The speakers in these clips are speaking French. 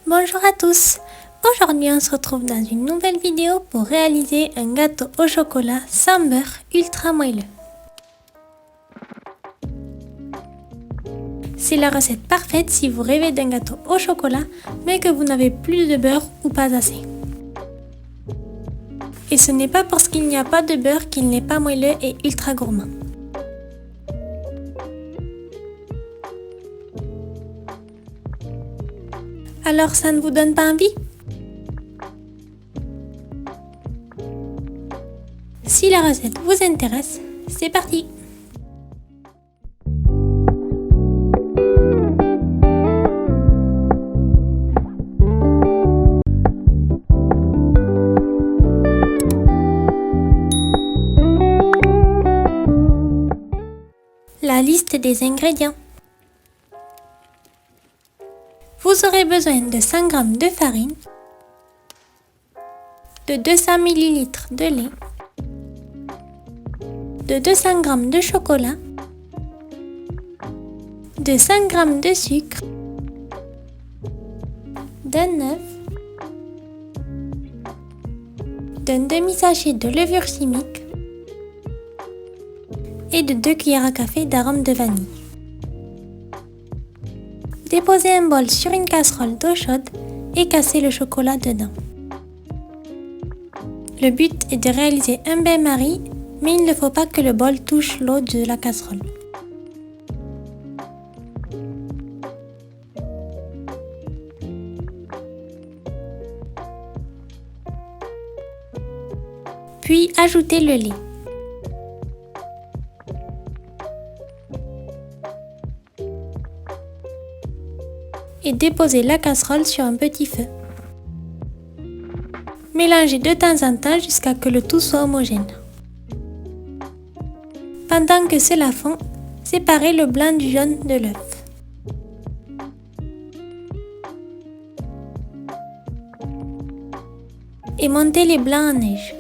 Bonjour à tous. Aujourd'hui on se retrouve dans une nouvelle vidéo pour réaliser un gâteau au chocolat sans beurre ultra moelleux. C'est la recette parfaite si vous rêvez d'un gâteau au chocolat mais que vous n'avez plus de beurre ou pas assez. Et ce n'est pas parce qu'il n'y a pas de beurre qu'il n'est pas moelleux et ultra gourmand. Alors ça ne vous donne pas envie? Si la recette vous intéresse, c'est parti! La liste des ingrédients. Vous aurez besoin de 100 g de farine, de 200 ml de lait, de 200 g de chocolat, de 100 g de sucre, d'un œuf, d'un demi-sachet de levure chimique et de 2 cuillères à café d'arôme de vanille. Déposez un bol sur une casserole d'eau chaude et cassez le chocolat dedans. Le but est de réaliser un bain-marie, mais il ne faut pas que le bol touche l'eau de la casserole. Puis ajoutez le lait. Et déposez la casserole sur un petit feu. Mélangez de temps en temps jusqu'à que le tout soit homogène. Pendant que cela fond, séparez le blanc du jaune de l'œuf. Et montez les blancs en neige.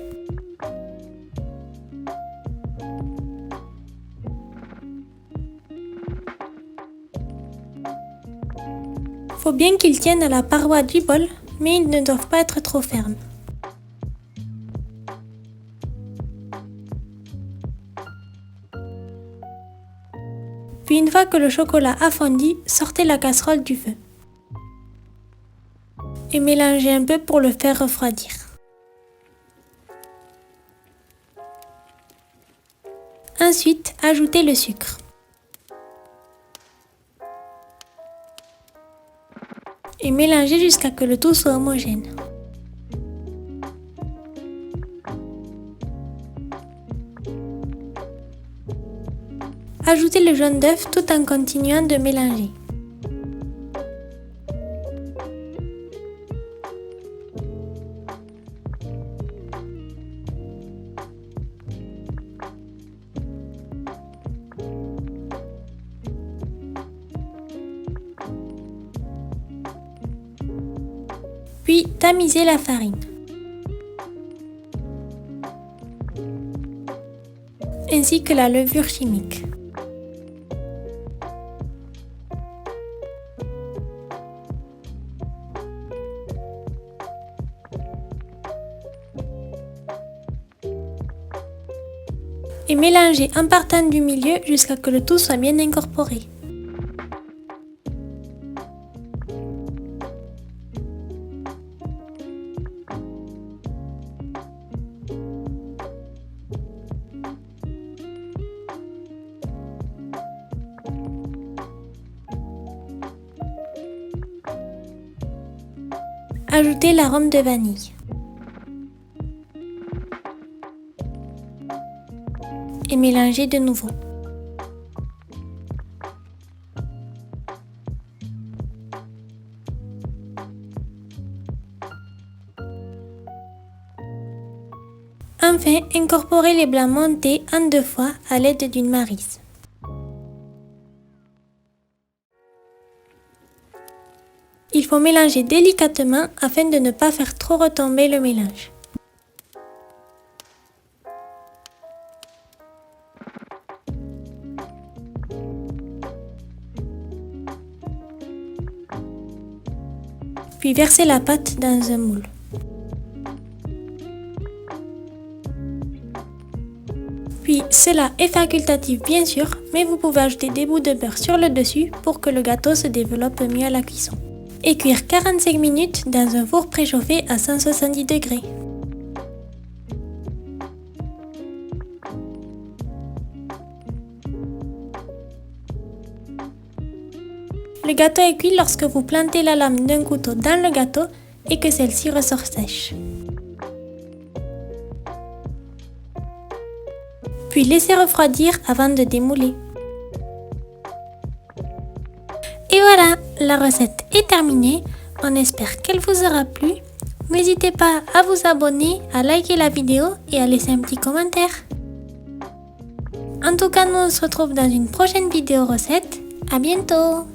Faut bien qu'ils tiennent à la paroi du bol, mais ils ne doivent pas être trop fermes. Puis une fois que le chocolat a fondu, sortez la casserole du feu. Et mélangez un peu pour le faire refroidir. Ensuite, ajoutez le sucre. Et mélangez jusqu'à que le tout soit homogène. Ajoutez le jaune d'œuf tout en continuant de mélanger. Puis tamisez la farine. Ainsi que la levure chimique. Et mélangez en partant du milieu jusqu'à que le tout soit bien incorporé. Ajoutez l'arôme de vanille. Et mélangez de nouveau. Enfin, incorporez les blancs montés en 2 fois à l'aide d'une maryse. Il faut mélanger délicatement afin de ne pas faire trop retomber le mélange. puis versez la pâte dans un moule. Puis cela est facultatif bien sûr, mais vous pouvez ajouter des bouts de beurre sur le dessus pour que le gâteau se développe mieux à la cuisson. Et cuire 45 minutes dans un four préchauffé à 170 degrés. Le gâteau est cuit lorsque vous plantez la lame d'un couteau dans le gâteau et que celle-ci ressort sèche. Puis laissez refroidir avant de démouler. Et voilà, la recette est terminée. On espère qu'elle vous aura plu. N'hésitez pas à vous abonner, à liker la vidéo et à laisser un petit commentaire. En tout cas, nous on se retrouve dans une prochaine vidéo recette. À bientôt!